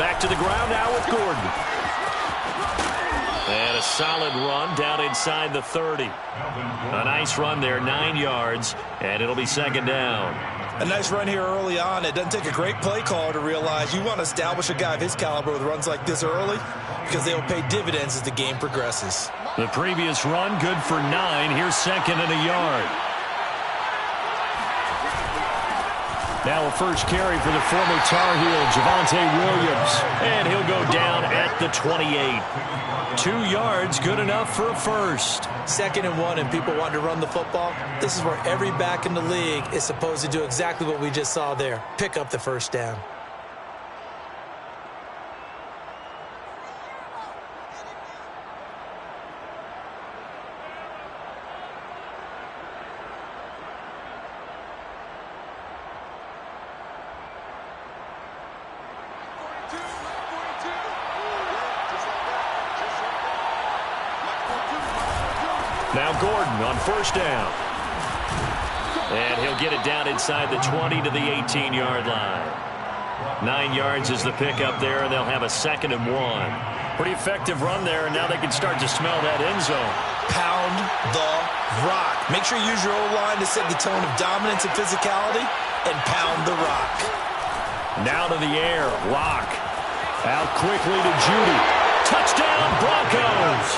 Back to the ground now with Gordon. And a solid run down inside the 30. A nice run there, 9 yards, and it'll be second down. A nice run here early on. It doesn't take a great play caller to realize you want to establish a guy of his caliber with runs like this early because they will pay dividends as the game progresses. The previous run, good for 9. Here's second and a yard. Now a first carry for the former Tar Heel, Javonte Williams. And he'll go down at the 28. 2 yards, good enough for a first. 2nd and 1, and people want to run the football. This is where every back in the league is supposed to do exactly what we just saw there. Pick up the first down. Now Gordon on first down. And he'll get it down inside the 20 to the 18-yard line. 9 yards is the pickup there, and they'll have a 2nd and 1. Pretty effective run there, and now they can start to smell that end zone. Pound the rock. Make sure you use your O-line to set the tone of dominance and physicality, and pound the rock. Now to the air. Lock. Out quickly to Judy. Touchdown, Broncos!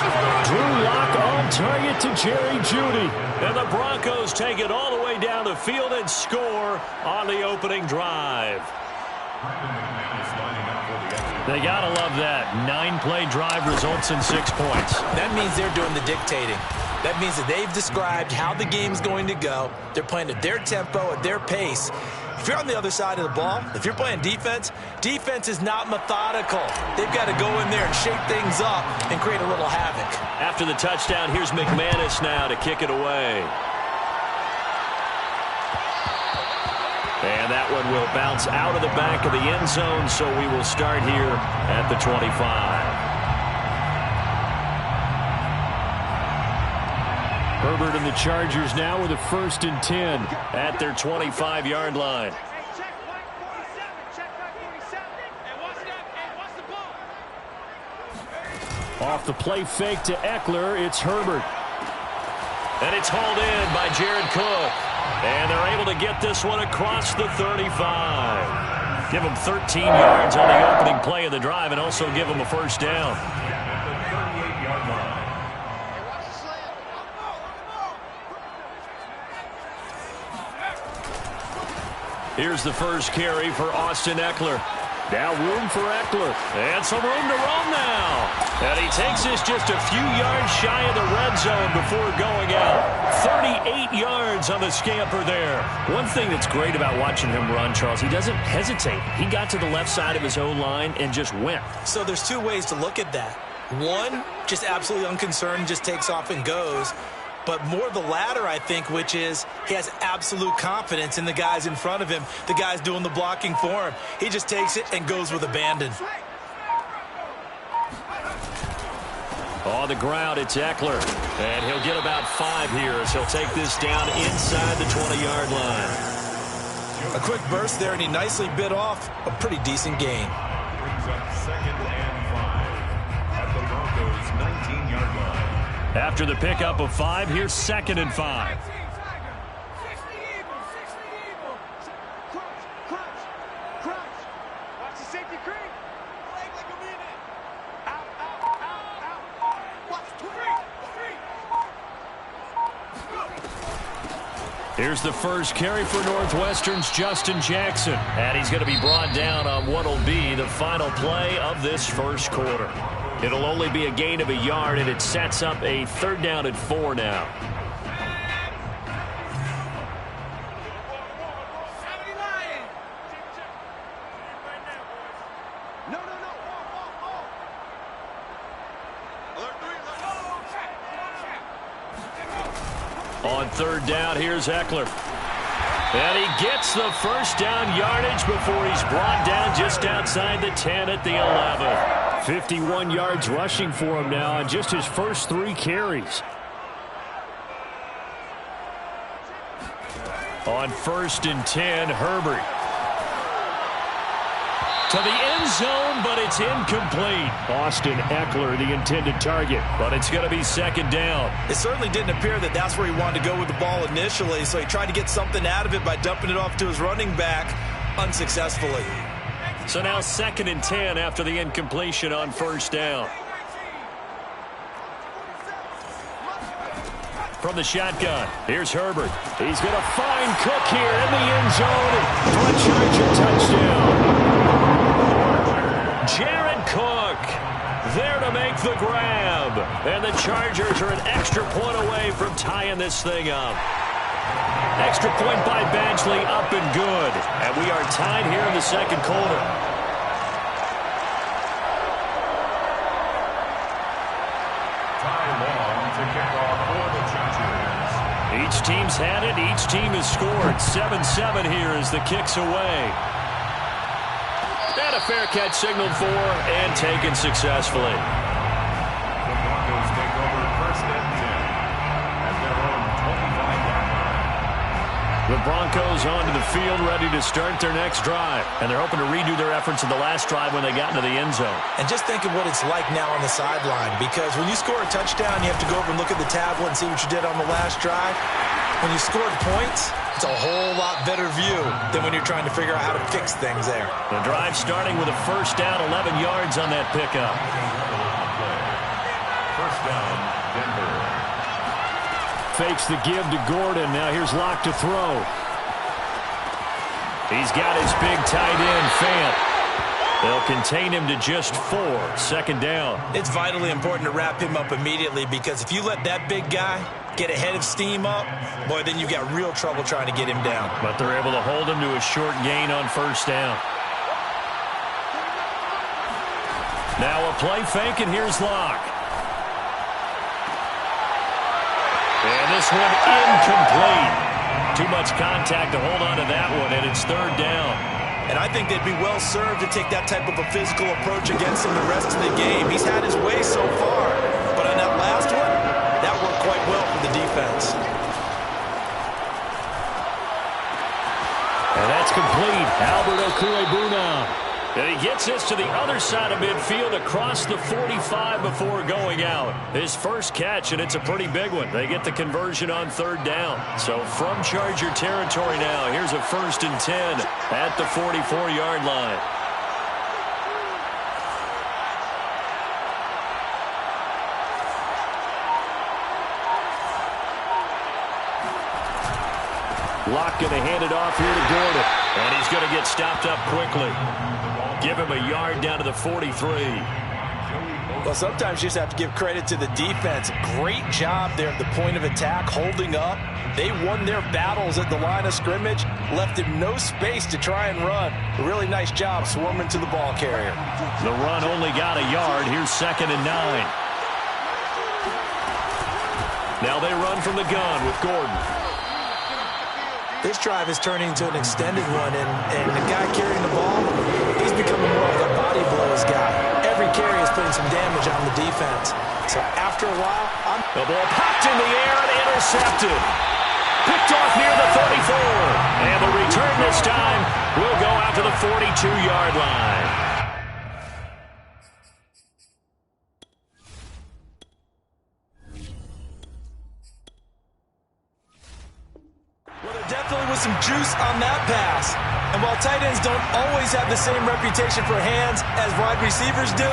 Drew Lock on target to Jerry Judy. And the Broncos take it all the way down the field and score on the opening drive. They gotta love that. 9-play drive results in 6 points. That means they're doing the dictating. That means that they've described how the game's going to go. They're playing at their tempo, at their pace. If you're on the other side of the ball, if you're playing defense, defense is not methodical. They've got to go in there and shake things up and create a little havoc. After the touchdown, here's McManus now to kick it away. And that one will bounce out of the back of the end zone, so we will start here at the 25. Herbert and the Chargers now with a 1st and 10 at their 25-yard line. Off the play fake to Eckler, it's Herbert. And it's hauled in by Jared Cook. And they're able to get this one across the 35. Give them 13 yards on the opening play of the drive and also give them a first down. Here's the first carry for Austin Eckler. Now room for Eckler. And some room to run now. And he takes this just a few yards shy of the red zone before going out. 38 yards on the scamper there. One thing that's great about watching him run, Charles, he doesn't hesitate. He got to the left side of his own line and just went. So there's 2 ways to look at that. One, just absolutely unconcerned, just takes off and goes. But more the latter, I think, which is he has absolute confidence in the guys in front of him, the guys doing the blocking for him. He just takes it and goes with abandon. On the ground, it's Eckler. And he'll get about 5 here as he'll take this down inside the 20-yard line. A quick burst there, and he nicely bit off a pretty decent gain. Brings up 2nd and 5 at the Broncos' 19-yard line. After the pickup of 5, here's 2nd and 5. Here's the first carry for Northwestern's Justin Jackson. And he's going to be brought down on what will be the final play of this first quarter. It'll only be a gain of a yard, and it sets up a 3rd down and 4 now. On 3rd down, here's Eckler. And he gets the first down yardage before he's brought down just outside the 10 at the 11. 51 yards rushing for him now on just his first 3 carries. On 1st and 10, Herbert. To the end zone, but it's incomplete. Austin Eckler, the intended target, but it's going to be second down. It certainly didn't appear that that's where he wanted to go with the ball initially, so he tried to get something out of it by dumping it off to his running back unsuccessfully. So now 2nd and 10 after the incompletion on first down. From the shotgun, here's Herbert. He's going to find Cook here in the end zone for a Charger touchdown. Jared Cook there to make the grab. And the Chargers are an extra point away from tying this thing up. Extra point by Badgley, up and good. And we are tied here in the second quarter. Ty Long to kick off for the Chargers. Each team's had it. Each team has scored. 7-7 here as the kick's away. And a fair catch signaled for and taken successfully. The Broncos take over 1st and 10 at their own 25-yard line. The Broncos onto the field ready to start their next drive. And they're hoping to redo their efforts in the last drive when they got into the end zone. And just think of what it's like now on the sideline, because when you score a touchdown, you have to go over and look at the tablet and see what you did on the last drive. When you scored points, it's a whole lot better view than when you're trying to figure out how to fix things there. The drive starting with a first down, 11 yards on that pickup. First down, Denver. Fakes the give to Gordon. Now here's Locke to throw. He's got his big tight end, Fant. They'll contain him to just 4. 2nd down. It's vitally important to wrap him up immediately, because if you let that big guy get a head of steam up, boy, then you've got real trouble trying to get him down. But they're able to hold him to a short gain on first down. Now a play fake, and here's Locke. And this one incomplete. Too much contact to hold on to that one, and it's 3rd down. And I think they'd be well served to take that type of a physical approach against him the rest of the game. He's had his way so far, but on that last one, that worked quite well for the defense. And that's complete. Albert Okwuegbunam. And he gets this to the other side of midfield across the 45 before going out. His first catch, and it's a pretty big one. They get the conversion on 3rd down. So from Charger territory now, here's a 1st and 10 at the 44-yard line. Locke going to hand it off here to Gordon. And he's going to get stopped up quickly. Give him a yard down to the 43. Well, sometimes you just have to give credit to the defense. Great job there at the point of attack, holding up. They won their battles at the line of scrimmage, left him no space to try and run. A really nice job swarming to the ball carrier. The run only got a yard. Here's 2nd and 9. Now they run from the gun with Gordon. This drive is turning into an extended one, and the guy carrying the ball, he's becoming more of a body blows guy. Every carry is putting some damage on the defense. So after a while, the ball popped in the air and intercepted. Picked off near the 34. And the return this time will go out to the 42-yard line. Definitely with some juice on that pass. And while tight ends don't always have the same reputation for hands as wide receivers do,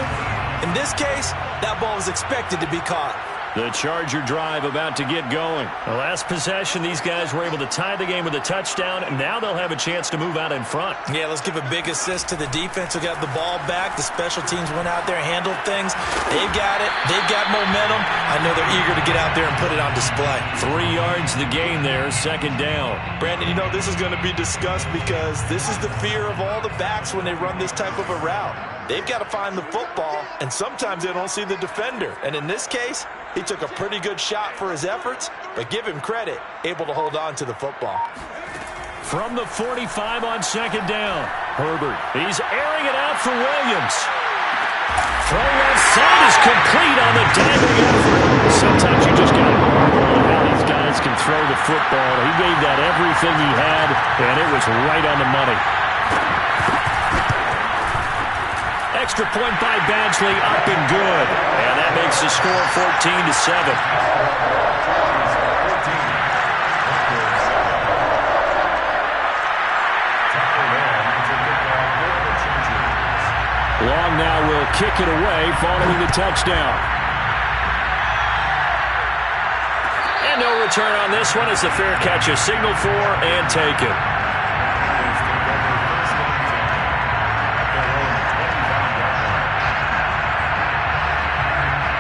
in this case, that ball was expected to be caught. The Charger drive about to get going. The last possession, these guys were able to tie the game with a touchdown, and now they'll have a chance to move out in front. Yeah, let's give a big assist to the defense who got the ball back. The special teams went out there, handled things. They've got it. They've got momentum. I know they're eager to get out there and put it on display. 3 yards the gain there, 2nd down. Brandon, you know this is going to be discussed because this is the fear of all the backs when they run this type of a route. They've got to find the football, and sometimes they don't see the defender. And in this case, he took a pretty good shot for his efforts, but give him credit, able to hold on to the football. From the 45 on 2nd down, Herbert. He's airing it out for Williams. Throw left side is complete on the diving effort. Sometimes you just got to marvel at how these guys can throw the football. He gave that everything he had, and it was right on the money. extra point by Badgley, up and good. And that makes the score 14-7. Long now will kick it away following the touchdown. And no return on this one as the fair catch is signaled for and taken.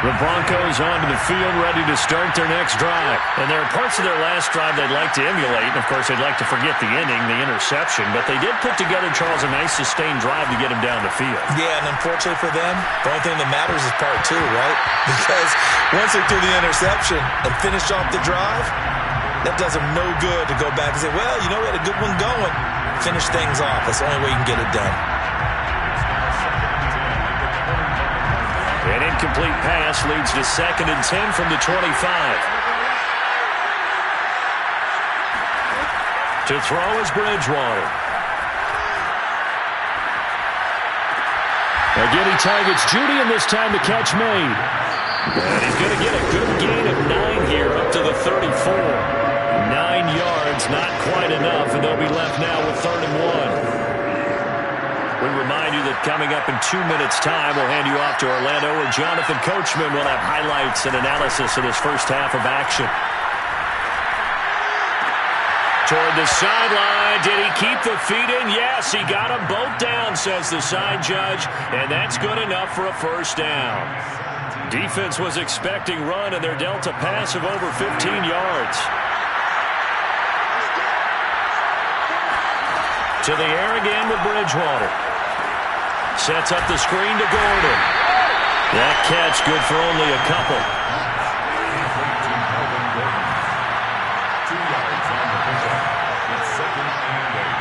The Broncos onto the field, ready to start their next drive. And there are parts of their last drive they'd like to emulate. And, of course, they'd like to forget the ending, the interception. But they did put together, Charles, a nice sustained drive to get him down the field. Yeah, and unfortunately for them, the only thing that matters is part two, right? Because once they threw the interception and finished off the drive, that does them no good to go back and say, well, you know, we had a good one going. Finish things off. That's the only way you can get it done. An incomplete pass leads to 2nd and 10 from the 25. To throw is Bridgewater. Again, he targets Judy, and this time the catch made. And he's going to get a good gain of 9 here, up to the 34. 9 yards, not quite enough, and they'll be left now with 3rd and 1. We remind you that coming up in 2 minutes' time, we'll hand you off to Orlando, where Jonathan Coachman will have highlights and analysis of this first half of action. Toward the sideline. Did he keep the feet in? Yes, he got them both down, says the side judge, and that's good enough for a first down. Defense was expecting run, and they're dealt a pass of over 15 yards. To the air again with Bridgewater. Sets up the screen to Gordon. That catch good for only a couple. 2 yards on the pickup. It's 2nd and 8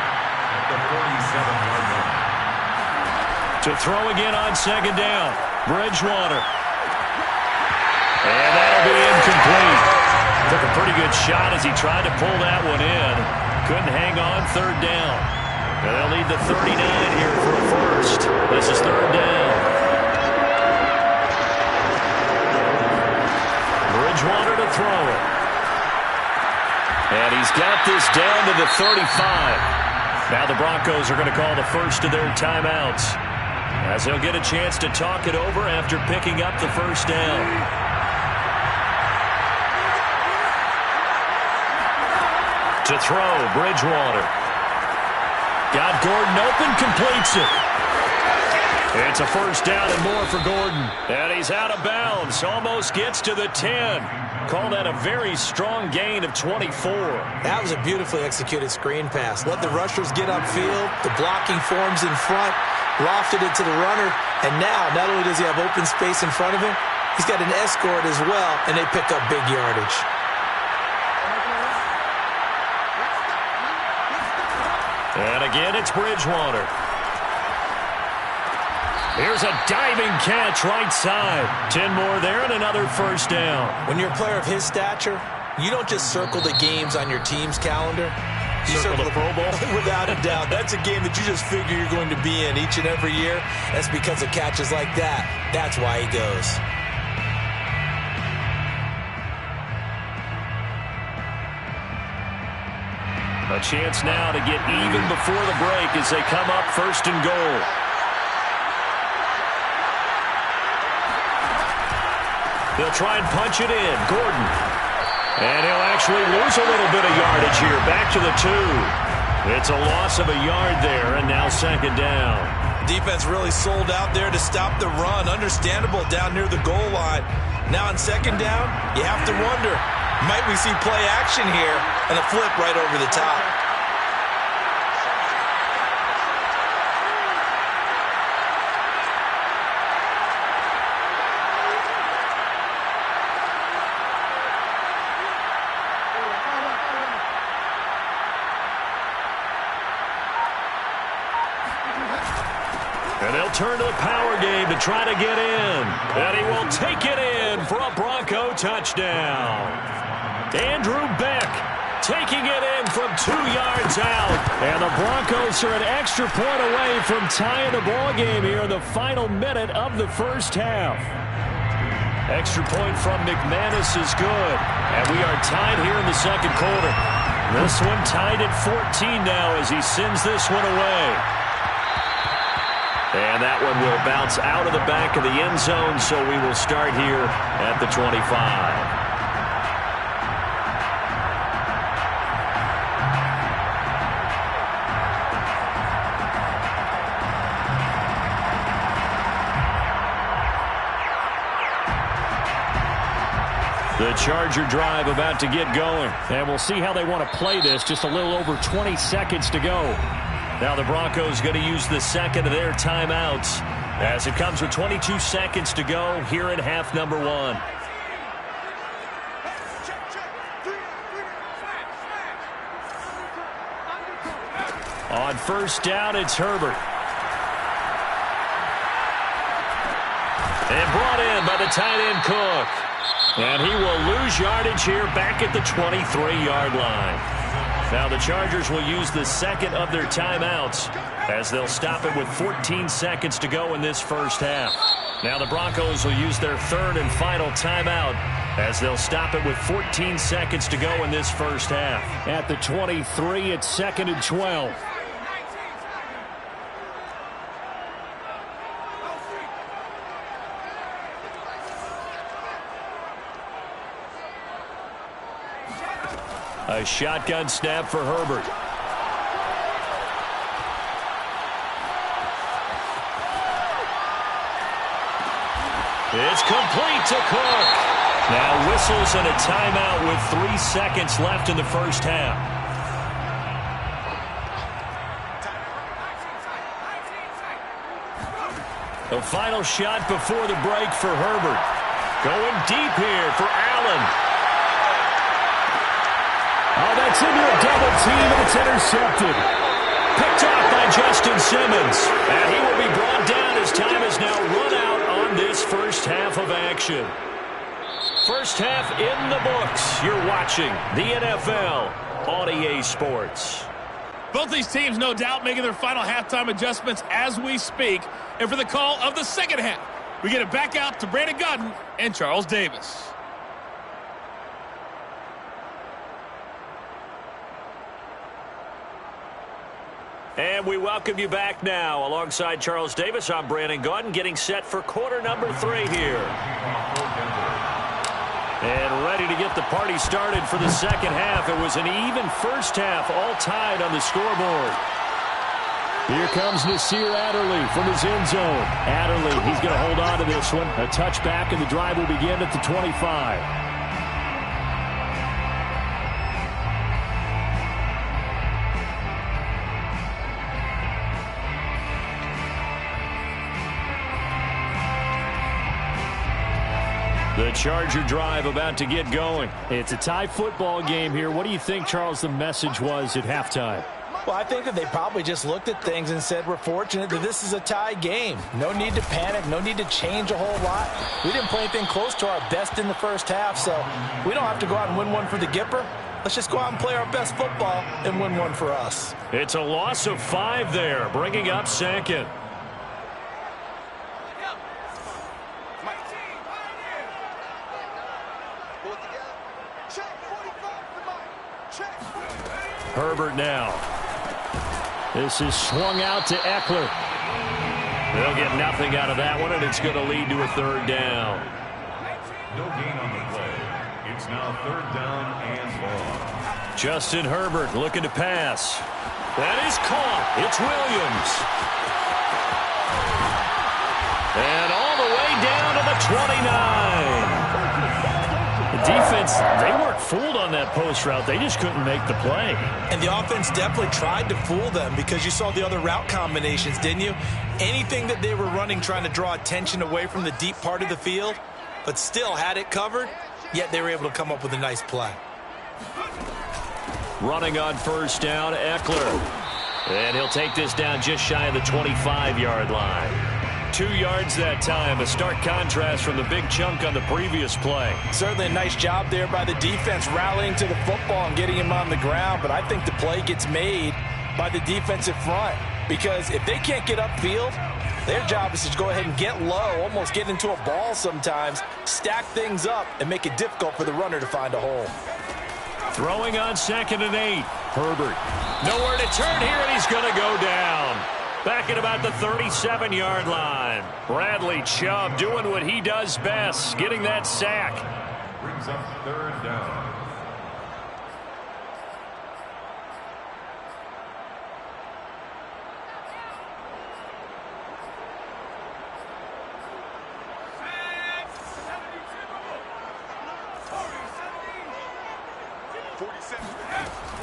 at the 47-yard line. To throw again on 2nd down. Bridgewater. And that'll be incomplete. Took a pretty good shot as he tried to pull that one in. Couldn't hang on, 3rd down. And they'll need the 39 here for a first. This is 3rd down. Bridgewater to throw it. And he's got this down to the 35. Now the Broncos are going to call the first of their timeouts, as they'll get a chance to talk it over after picking up the first down. To throw, Bridgewater. Got Gordon open, completes it. It's a first down and more for Gordon. And he's out of bounds, almost gets to the 10. Call that a very strong gain of 24. That was a beautifully executed screen pass. Let the rushers get upfield. The blocking forms in front. Lofted it to the runner. And now, not only does he have open space in front of him, he's got an escort as well, and they pick up big yardage. And again, it's Bridgewater. Here's a diving catch right side. 10 more there and another first down. When you're a player of his stature, you don't just circle the games on your team's calendar. You circle the Pro Bowl? Without a doubt. That's a game that you just figure you're going to be in each and every year. That's because of catches like that. That's why he goes. A chance now to get even before the break as they come up 1st and goal. They'll try and punch it in. Gordon. And he'll actually lose a little bit of yardage here. Back to the 2. It's a loss of a yard there, and now 2nd down. Defense really sold out there to stop the run. Understandable down near the goal line. Now on 2nd down, you have to wonder, might we see play action here and a flip right over the top? And they'll turn to the power game to try to get in. And he will take it in for a Bronco touchdown. Andrew Beck taking it in from 2 yards out. And the Broncos are an extra point away from tying the ball game here in the final minute of the first half. Extra point from McManus is good. And we are tied here in the second quarter. This one tied at 14 now as he sends this one away. And that one will bounce out of the back of the end zone, so we will start here at the 25. The Charger drive about to get going. And we'll see how they want to play this. Just a little over 20 seconds to go. Now the Broncos going to use the second of their timeouts as it comes with 22 seconds to go here in half number 1. On first down, it's Herbert. And brought in by the tight end Cook. And he will lose yardage here back at the 23-yard line. Now the Chargers will use the second of their timeouts as they'll stop it with 14 seconds to go in this first half. Now the Broncos will use their third and final timeout as they'll stop it with 14 seconds to go in this first half. At the 23, it's 2nd and 12. A shotgun snap for Herbert. It's complete to Cook. Now whistles and a timeout with 3 seconds left in the first half. The final shot before the break for Herbert. Going deep here for Allen. Oh, that's into a double team, and it's intercepted. Picked off by Justin Simmons. And he will be brought down as time has now run out on this first half of action. First half in the books. You're watching the NFL on EA Sports. Both these teams, no doubt, making their final halftime adjustments as we speak. And for the call of the second half, we get it back out to Brandon Gaudin and Charles Davis. And we welcome you back now. Alongside Charles Davis, I'm Brandon Gaudin, getting set for quarter number 3 here. And ready to get the party started for the second half. It was an even first half, all tied on the scoreboard. Here comes Nasir Adderley from his end zone. Adderley, he's going to hold on to this one. A touchback, and the drive will begin at the 25. The Charger drive about to get going. It's a tie football game here. What do you think, Charles, the message was at halftime? Well, I think that they probably just looked at things and said, we're fortunate that this is a tie game. No need to panic. No need to change a whole lot. We didn't play anything close to our best in the first half, so we don't have to go out and win one for the Gipper. Let's just go out and play our best football and win one for us. It's a loss of 5 there, bringing up second. Herbert now. This is swung out to Eckler. They'll get nothing out of that one, and it's going to lead to a third down. No gain on the play. It's now third down and long. Justin Herbert looking to pass. That is caught. It's Williams. And all the way down to the 29. Defense, they weren't fooled on that post route. They just couldn't make the play. And the offense definitely tried to fool them because you saw the other route combinations, didn't you? Anything that they were running trying to draw attention away from the deep part of the field, but still had it covered, yet they were able to come up with a nice play. Running on first down, Eckler. And he'll take this down just shy of the 25-yard line. 2 yards that time. A stark contrast from the big chunk on the previous play. Certainly a nice job there by the defense rallying to the football and getting him on the ground. But I think the play gets made by the defensive front, because if they can't get upfield, their job is to go ahead and get low, almost get into a ball sometimes, stack things up, and make it difficult for the runner to find a hole. Throwing on 2nd and 8. Herbert. Nowhere to turn here, and he's going to go down. Back at about the 37-yard line. Bradley Chubb doing what he does best, getting that sack. Brings up 3rd down.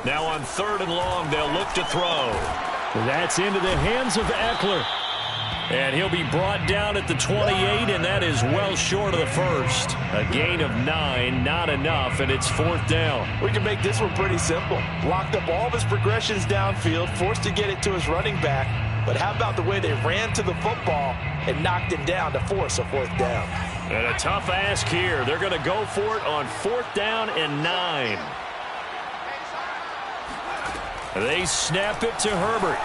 Now on 3rd and long, they'll look to throw. That's into the hands of Eckler. And he'll be brought down at the 28, and that is well short of the first. A gain of 9, not enough, and it's 4th down. We can make this one pretty simple. Locked up all of his progressions downfield, forced to get it to his running back. But how about the way they ran to the football and knocked him down to force a 4th down? And a tough ask here. They're going to go for it on 4th down and 9. They snap it to Herbert.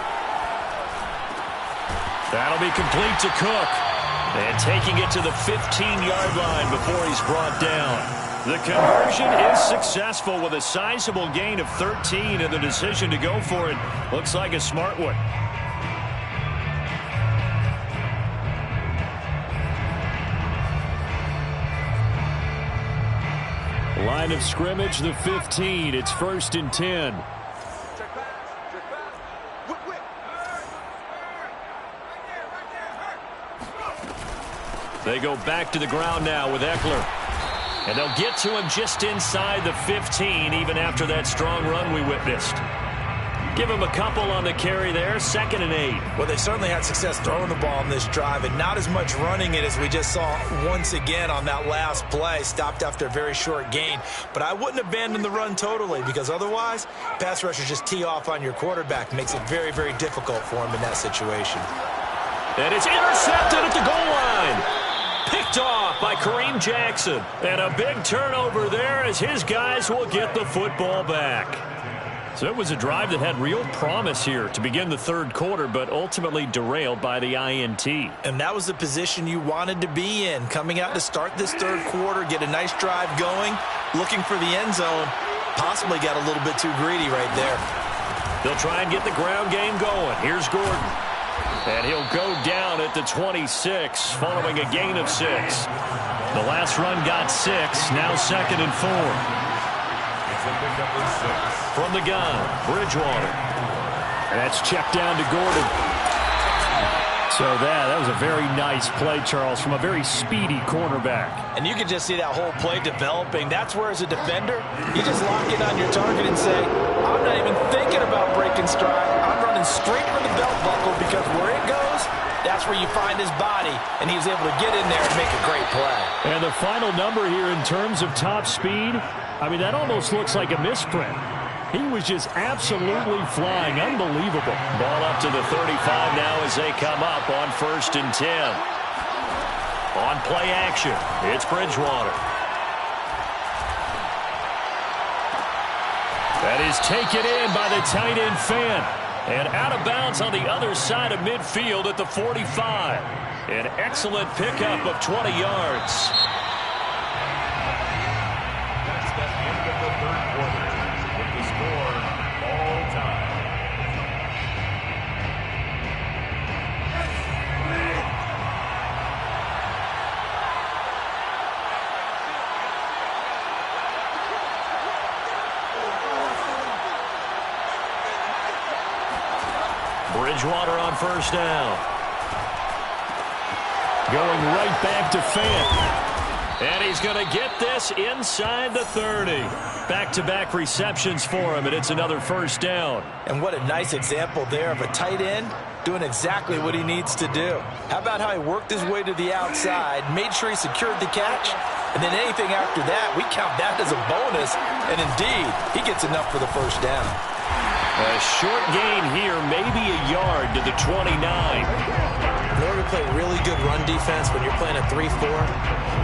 That'll be complete to Cook. And taking it to the 15-yard line before he's brought down. The conversion is successful with a sizable gain of 13, and the decision to go for it looks like a smart one. Line of scrimmage, the 15. It's 1st and 10. They go back to the ground now with Eckler. And they'll get to him just inside the 15, even after that strong run we witnessed. Give him a couple on the carry there, 2nd and 8. Well, they certainly had success throwing the ball in this drive, and not as much running it as we just saw once again on that last play. Stopped after a very short gain. But I wouldn't abandon the run totally, because otherwise, pass rushers just tee off on your quarterback. Makes it very, very difficult for him in that situation. And it's intercepted at the goal line. Picked off by Kareem Jackson. And a big turnover there as his guys will get the football back. So it was a drive that had real promise here to begin the 3rd quarter, but ultimately derailed by the INT. And that was the position you wanted to be in, coming out to start this 3rd quarter, get a nice drive going, looking for the end zone. Possibly got a little bit too greedy right there. They'll try and get the ground game going. Here's Gordon. And he'll go down at the 26, following a gain of 6. The last run got 6, now 2nd and 4. It's a pickup of 6. From the gun, Bridgewater. And that's checked down to Gordon. So that was a very nice play, Charles, from a very speedy cornerback. And you can just see that whole play developing. That's where, as a defender, you just lock in on your target and say, I'm not even thinking about breaking stride. I'm running straight for the belt buckle, because where it goes, that's where you find his body. And he was able to get in there and make a great play. And the final number here in terms of top speed, I mean, that almost looks like a misprint. He was just absolutely flying. Unbelievable. Ball up to the 35 now as they come up on 1st and 10. On play action, it's Bridgewater. That is taken in by the tight end Fant. And out of bounds on the other side of midfield at the 45. An excellent pickup of 20 yards. That's the end of the 3rd quarter. With the score, all time. Bridgewater on 1st down. Going right back to Fant. And he's going to get this inside the 30. Back-to-back receptions for him, and it's another 1st down. And what a nice example there of a tight end doing exactly what he needs to do. How about how he worked his way to the outside, made sure he secured the catch, and then anything after that, we count that as a bonus. And indeed, he gets enough for the 1st down. A short gain here, maybe a yard to the 29. in order to play really good run defense when you're playing a 3-4,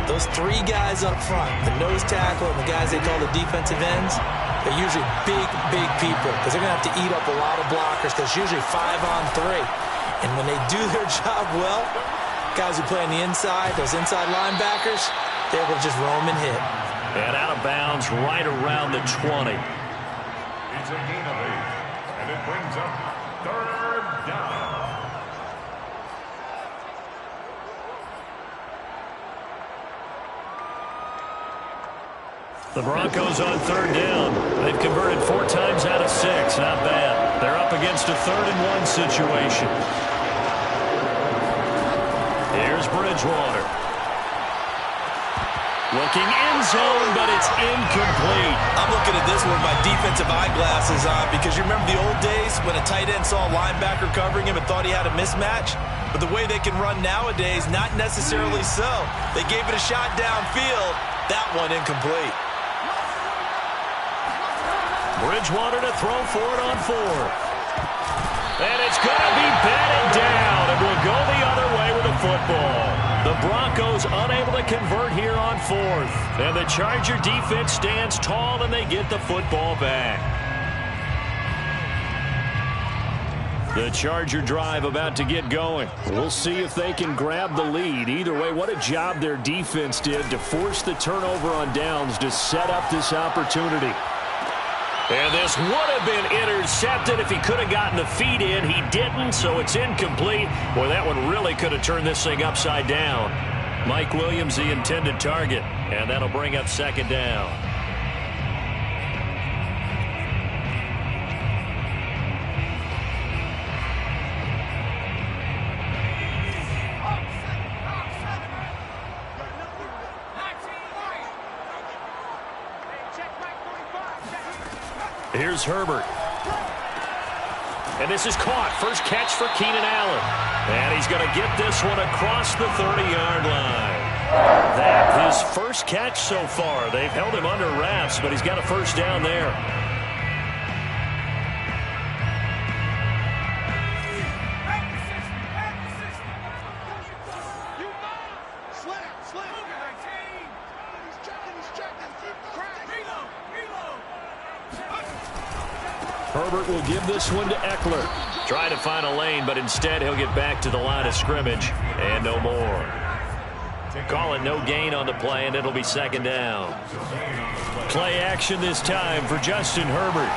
those three guys up front, the nose tackle and the guys they call the defensive ends, they're usually big, big people because they're going to have to eat up a lot of blockers because it's usually 5-on-3. And when they do their job well, guys who play on the inside, those inside linebackers, they're able to just roam and hit. And out of bounds right around the 20. It's a gain of 8, and it brings up 3rd down. The Broncos on 3rd down. They've converted 4 times out of 6. Not bad. They're up against a 3rd-and-1 situation. Here's Bridgewater. Looking end zone, but it's incomplete. I'm looking at this with my defensive eyeglasses on because you remember the old days when a tight end saw a linebacker covering him and thought he had a mismatch? But the way they can run nowadays, not necessarily so. They gave it a shot downfield. That one incomplete. Bridgewater to throw for it on 4th. And it's going to be batted down, and we'll go the other way with the football. The Broncos unable to convert here on 4th. And the Charger defense stands tall, and they get the football back. The Charger drive about to get going. We'll see if they can grab the lead. Either way, what a job their defense did to force the turnover on downs to set up this opportunity. And this would have been intercepted if he could have gotten the feet in. He didn't, so it's incomplete. Boy, that one really could have turned this thing upside down. Mike Williams, the intended target, and that'll bring up 2nd down. Here's Herbert. And this is caught. First catch for Keenan Allen. And he's going to get this one across the 30-yard line. That his first catch so far. They've held him under wraps, but he's got a 1st down there. Herbert will give this one to Eckler. Trying to find a lane, but instead he'll get back to the line of scrimmage. And no more. Call it no gain on the play, and it'll be 2nd down. Play action this time for Justin Herbert.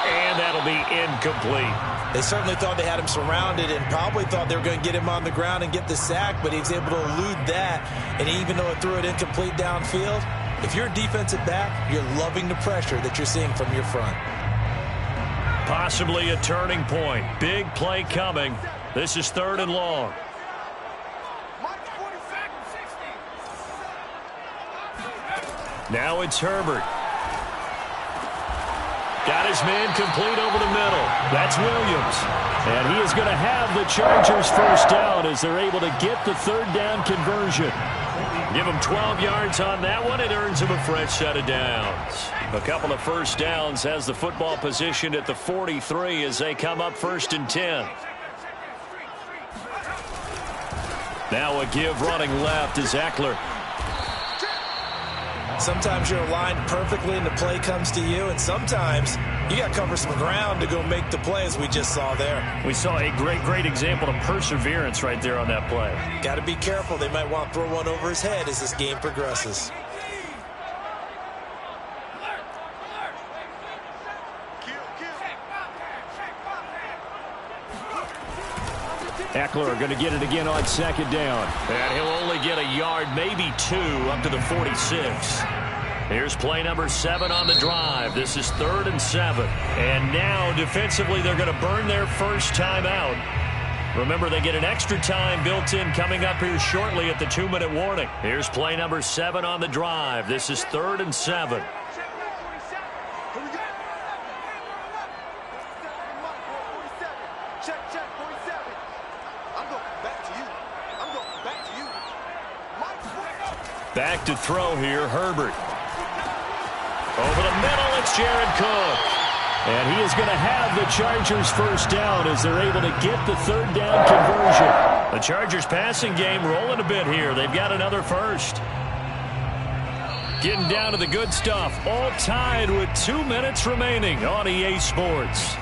And that'll be incomplete. They certainly thought they had him surrounded and probably thought they were going to get him on the ground and get the sack, but he was able to elude that. And even though it threw it incomplete downfield, if you're a defensive back, you're loving the pressure that you're seeing from your front. Possibly a turning point. Big play coming. This is 3rd and long. Now it's Herbert. Got his man complete over the middle. That's Williams. And he is going to have the Chargers 1st down as they're able to get the 3rd down conversion. Give him 12 yards on that one. It earns him a fresh set of downs. A couple of 1st downs has the football positioned at the 43 as they come up 1st and 10. Now a give running left is Eckler. Sometimes you're aligned perfectly and the play comes to you, and sometimes you got to cover some ground to go make the play, as we just saw there. We saw a great example of perseverance right there on that play. Got to be careful. They might want to throw one over his head as this game progresses. Eckler going to get it again on 2nd down. And he'll only get a yard, maybe 2, up to the 46. Here's play number 7 on the drive. This is 3rd and 7. And now, defensively, they're going to burn their first time out. Remember, they get an extra time built in coming up here shortly at the 2-minute warning. Here's play number 7 on the drive. This is 3rd and 7. Back to throw here, Herbert. Over the middle, it's Jared Cook. And he is going to have the Chargers first down as they're able to get the third down conversion. The Chargers passing game rolling a bit here. They've got another first. Getting down to the good stuff. All tied with 2 minutes remaining on EA Sports.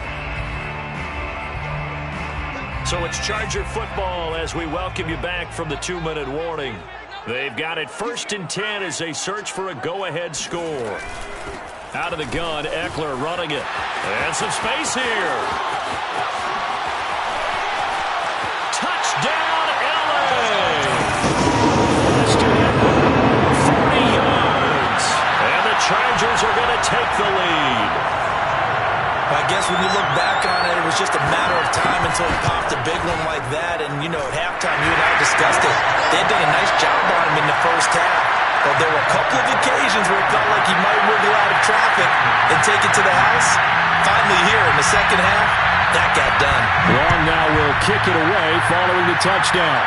So it's Charger football as we welcome you back from the 2-minute warning. They've got it 1st and 10 as they search for a go-ahead score. Out of the gun, Eckler running it. And some space here. Touchdown, LA! Austin Eckler, 40 yards. And the Chargers are going to take the lead. I guess when you look back on it, it was just a matter of time until he popped a big one like that. And, you know, at halftime, you and I discussed it. They had done a nice job on him in the first half. But there were a couple of occasions where it felt like he might wiggle out of traffic and take it to the house. Finally here in the second half, that got done. Long now will kick it away following the touchdown.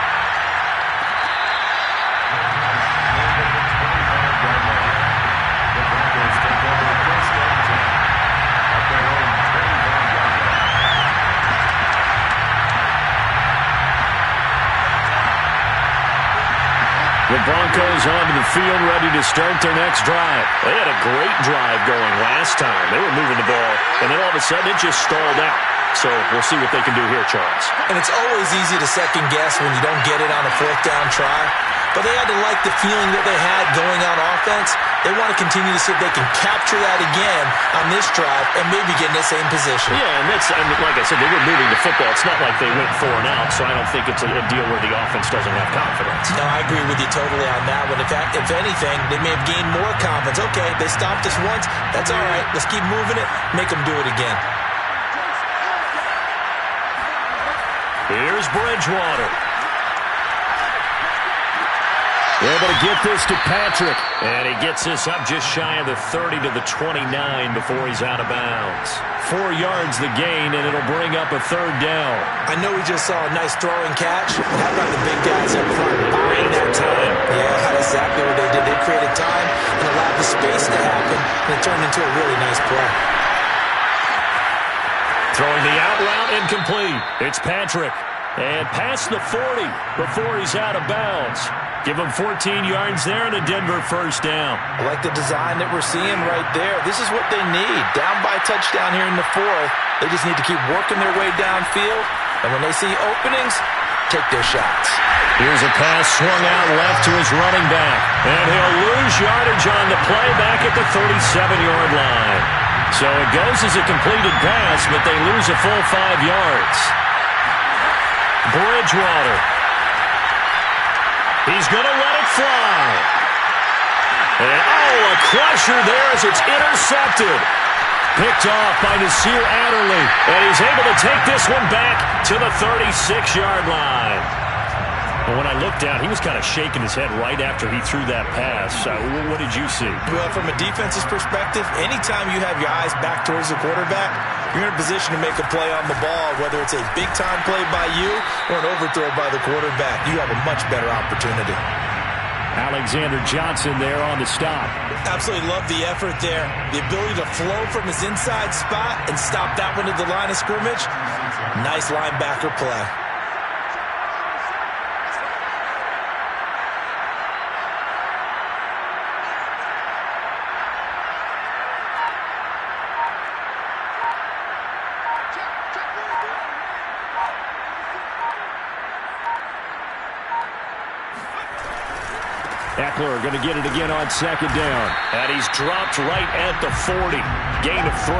The Broncos onto the field, ready to start their next drive. They had a great drive going last time. They were moving the ball, and then all of a sudden it just stalled out. So we'll see what they can do here, Charles. And it's always easy to second guess when you don't get it on a 4th down try. But they had to like the feeling that they had going on offense. They want to continue to see if they can capture that again on this drive and maybe get in the same position. Yeah, and like I said, they were moving the football. It's not like they went 4 and out, so I don't think it's a deal where the offense doesn't have confidence. No, I agree with you totally on that one. In fact, if anything, they may have gained more confidence. Okay, they stopped us once. That's all right. Let's keep moving it. Make them do it again. Here's Bridgewater. Able to get this to Patrick. And he gets this up just shy of the 30 to the 29 before he's out of bounds. 4 yards the gain, and it'll bring up a third down. I know we just saw a nice throwing catch. How about the big guys up front buying that time? Yeah, that's exactly what they did. They created time and allowed the space to happen, and it turned into a really nice play. Throwing the out route incomplete. It's Patrick. And past the 40 before he's out of bounds. Give him 14 yards there and a Denver first down. I like the design that we're seeing right there. This is what they need. Down by a touchdown here in the 4th. They just need to keep working their way downfield. And when they see openings, take their shots. Here's a pass swung out left to his running back. And he'll lose yardage on the play back at the 37-yard line. So it goes as a completed pass, but they lose a full 5 yards. Bridgewater. He's going to let it fly. And, a crusher there as it's intercepted. Picked off by Nasir Adderley. And he's able to take this one back to the 36-yard line. And when I looked down, he was kind of shaking his head right after he threw that pass. What did you see? Well, from a defense's perspective, anytime you have your eyes back towards the quarterback, you're in a position to make a play on the ball, whether it's a big-time play by you or an overthrow by the quarterback. You have a much better opportunity. Alexander Johnson there on the stop. Absolutely love the effort there. The ability to flow from his inside spot and stop that one at the line of scrimmage. Nice linebacker play. Eckler going to get it again on 2nd down. And he's dropped right at the 40. Gain of 3.